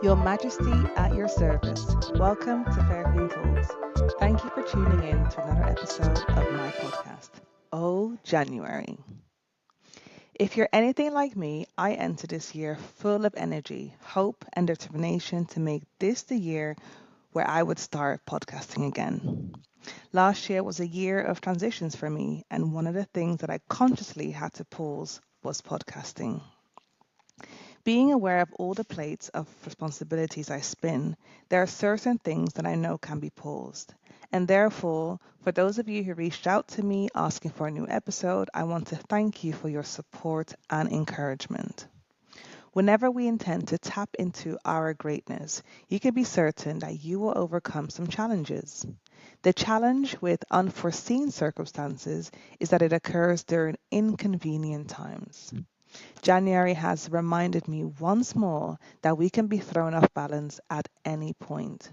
Your Majesty at your service. Welcome to Fair Queen Talks. Thank you for tuning in to another episode of my podcast. Oh, January. If you're anything like me, I enter this year full of energy, hope, and determination to make this the year where I would start podcasting again. Last year was a year of transitions for me, and one of the things that I consciously had to pause was podcasting. Being aware of all the plates of responsibilities I spin, there are certain things that I know can be paused. And therefore, for those of you who reached out to me asking for a new episode, I want to thank you for your support and encouragement. Whenever we intend to tap into our greatness, you can be certain that you will overcome some challenges. The challenge with unforeseen circumstances is that it occurs during inconvenient times. January has reminded me once more that we can be thrown off balance at any point.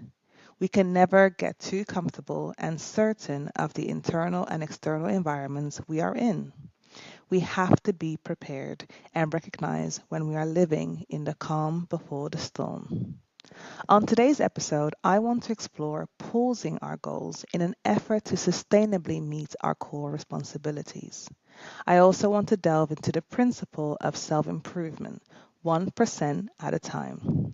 We can never get too comfortable and certain of the internal and external environments we are in. We have to be prepared and recognize when we are living in the calm before the storm. On today's episode, I want to explore pausing our goals in an effort to sustainably meet our core responsibilities. I also want to delve into the principle of self improvement, 1% at a time.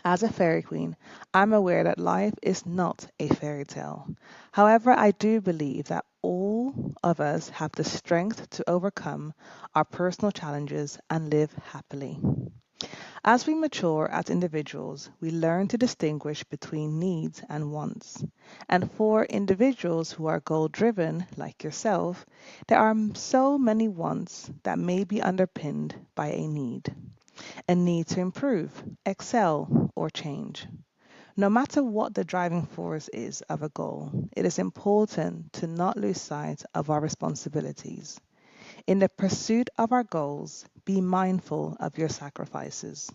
As a fairy queen, I'm aware that life is not a fairy tale. However, I do believe that all of us have the strength to overcome our personal challenges and live happily. As we mature as individuals, we learn to distinguish between needs and wants. And for individuals who are goal driven, like yourself, there are so many wants that may be underpinned by a need to improve, excel, or change. No matter what the driving force is of a goal, it is important to not lose sight of our responsibilities. In the pursuit of our goals, be mindful of your sacrifices.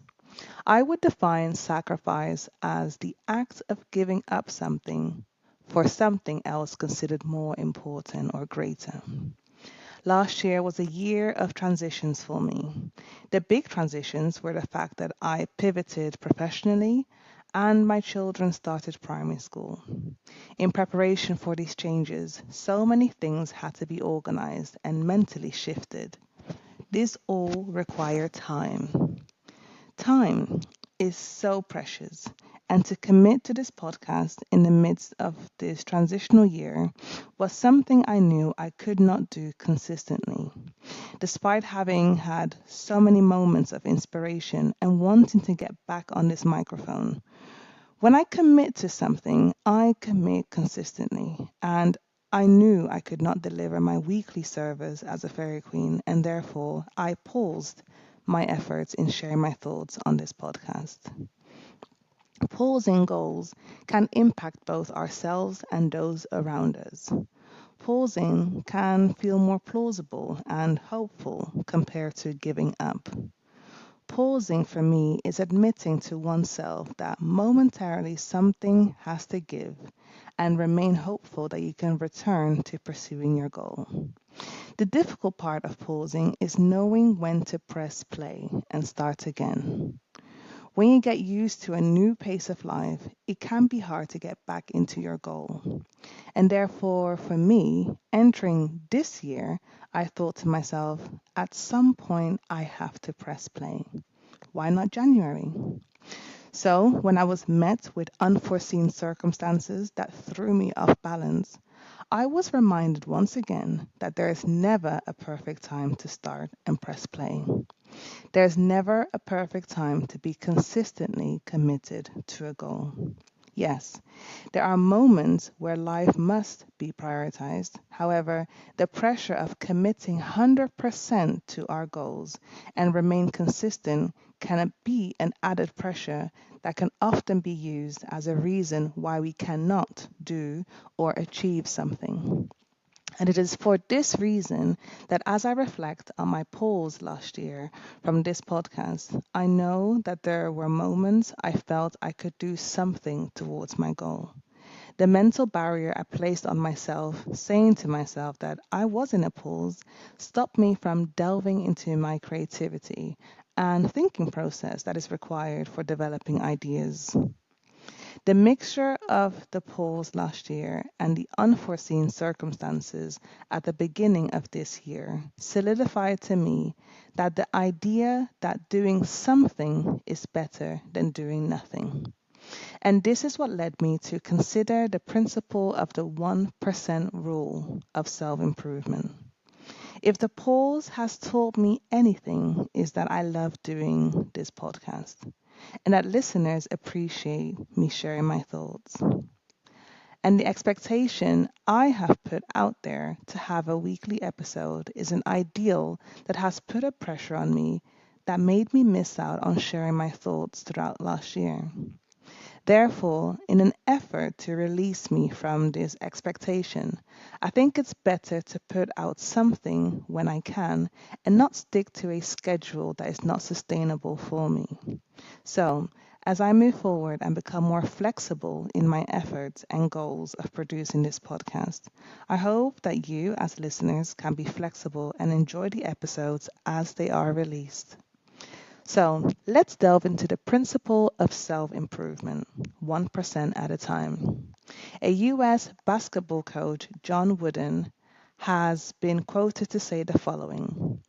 I would define sacrifice as the act of giving up something for something else considered more important or greater. Last year was a year of transitions for me. The big transitions were the fact that I pivoted professionally and my children started primary school. In preparation for these changes, so many things had to be organized and mentally shifted. This all required time. Time is so precious, and to commit to this podcast in the midst of this transitional year was something I knew I could not do consistently, despite having had so many moments of inspiration and wanting to get back on this microphone. When I commit to something, I commit consistently, and I knew I could not deliver my weekly service as a fairy queen, and therefore I paused my efforts in sharing my thoughts on this podcast. Pausing goals can impact both ourselves and those around us. Pausing can feel more plausible and hopeful compared to giving up. Pausing for me is admitting to oneself that momentarily something has to give and remain hopeful that you can return to pursuing your goal. The difficult part of pausing is knowing when to press play and start again. When you get used to a new pace of life, it can be hard to get back into your goal. And therefore, for me, entering this year, I thought to myself, at some point, I have to press play. Why not January? So, when I was met with unforeseen circumstances that threw me off balance, I was reminded once again that there is never a perfect time to start and press play. There's never a perfect time to be consistently committed to a goal. Yes, there are moments where life must be prioritized. However, the pressure of committing 100% to our goals and remain consistent can be an added pressure that can often be used as a reason why we cannot do or achieve something. And it is for this reason that as I reflect on my pause last year from this podcast, I know that there were moments I felt I could do something towards my goal. The mental barrier I placed on myself, saying to myself that I was in a pause, stopped me from delving into my creativity and thinking process that is required for developing ideas. The mixture of the pause last year and the unforeseen circumstances at the beginning of this year solidified to me that the idea that doing something is better than doing nothing. And this is what led me to consider the principle of the 1% rule of self improvement. If the pause has taught me anything, is that I love doing this podcast and that listeners appreciate me sharing my thoughts. And the expectation I have put out there to have a weekly episode is an ideal that has put a pressure on me that made me miss out on sharing my thoughts throughout last year. Therefore, in an effort to release me from this expectation, I think it's better to put out something when I can and not stick to a schedule that is not sustainable for me. So, as I move forward and become more flexible in my efforts and goals of producing this podcast, I hope that you, as listeners, can be flexible and enjoy the episodes as they are released. So let's delve into the principle of self improvement, 1% at a time. A US basketball coach, John Wooden, has been quoted to say the following: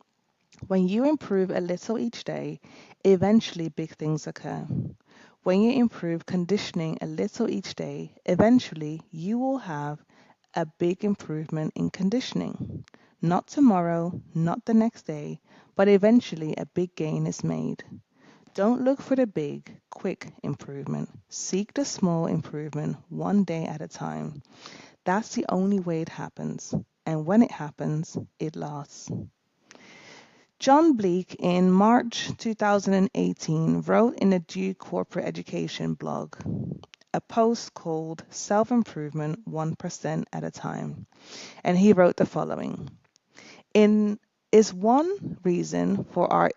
when you improve a little each day, eventually big things occur. When you improve conditioning a little each day, eventually you will have a big improvement in conditioning. Not tomorrow, not the next day, but eventually a big gain is made. Don't look for the big, quick improvement. Seek the small improvement one day at a time. That's the only way it happens. And when it happens, it lasts. John Bleak in March 2018 wrote in the Duke Corporate Education blog a post called Self Improvement 1% at a Time. And he wrote the following: In is one reason for our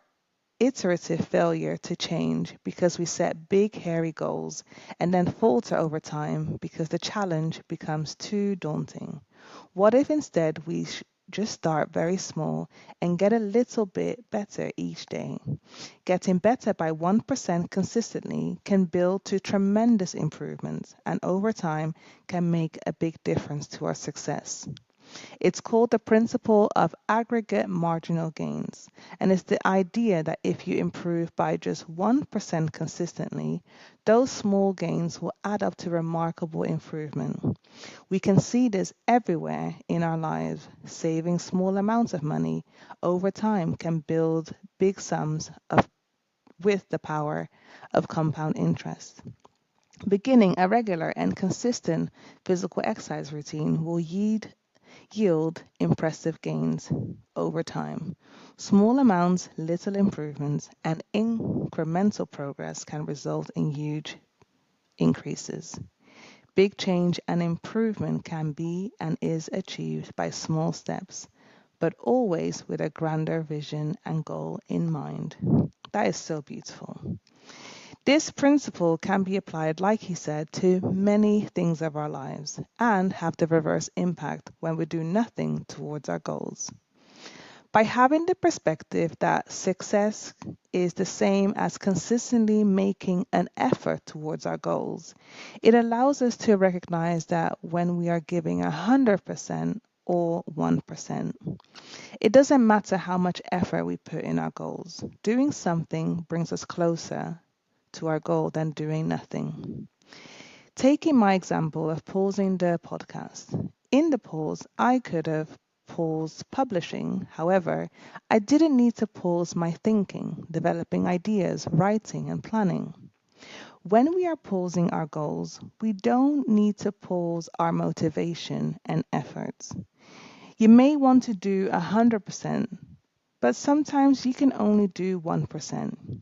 iterative failure to change because we set big, hairy goals and then falter over time because the challenge becomes too daunting. What if instead we just start very small and get a little bit better each day? Getting better by 1% consistently can build to tremendous improvements and over time can make a big difference to our success. It's called the principle of aggregate marginal gains, and it's the idea that if you improve by just 1% consistently, those small gains will add up to remarkable improvement. We can see this everywhere in our lives. Saving small amounts of money over time can build big sums of with the power of compound interest. Beginning a regular and consistent physical exercise routine will yield impressive gains over time. Small amounts, little improvements, and incremental progress can result in huge increases. Big change and improvement can be and is achieved by small steps, but always with a grander vision and goal in mind. That is so beautiful. This principle can be applied, like he said, to many things of our lives and have the reverse impact when we do nothing towards our goals. By having the perspective that success is the same as consistently making an effort towards our goals, it allows us to recognize that when we are giving 100% or 1%, it doesn't matter how much effort we put in our goals. Doing something brings us closer to our goal than doing nothing. Taking my example of pausing the podcast. In the pause, I could have paused publishing. However, I didn't need to pause my thinking, developing ideas, writing, and planning. When we are pausing our goals, we don't need to pause our motivation and efforts. You may want to do 100%, but sometimes you can only do 1%.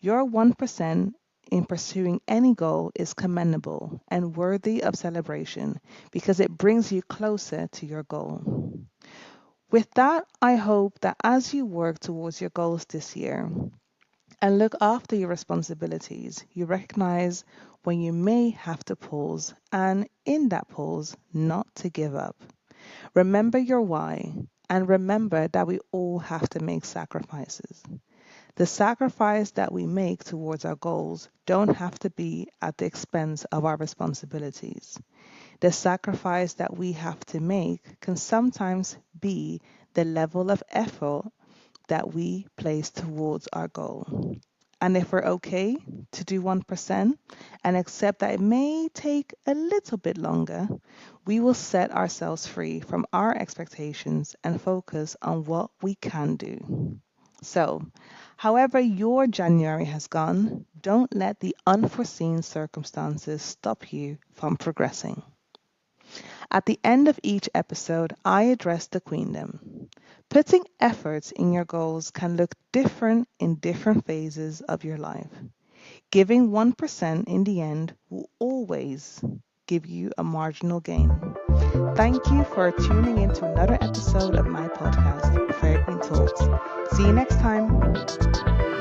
Your 1% in pursuing any goal is commendable and worthy of celebration because it brings you closer to your goal. With that, I hope that as you work towards your goals this year and look after your responsibilities, you recognize when you may have to pause and in that pause, not to give up. Remember your why and remember that we all have to make sacrifices. The sacrifice that we make towards our goals don't have to be at the expense of our responsibilities. The sacrifice that we have to make can sometimes be the level of effort that we place towards our goal. And if we're okay to do 1% and accept that it may take a little bit longer, we will set ourselves free from our expectations and focus on what we can do. So, however your January has gone, don't let the unforeseen circumstances stop you from progressing. At the end of each episode, I address the queendom. Putting efforts in your goals can look different in different phases of your life. Giving 1% in the end will always give you a marginal gain. Thank you for tuning in to another episode of my podcast, Fair Queen Talks. See you next time.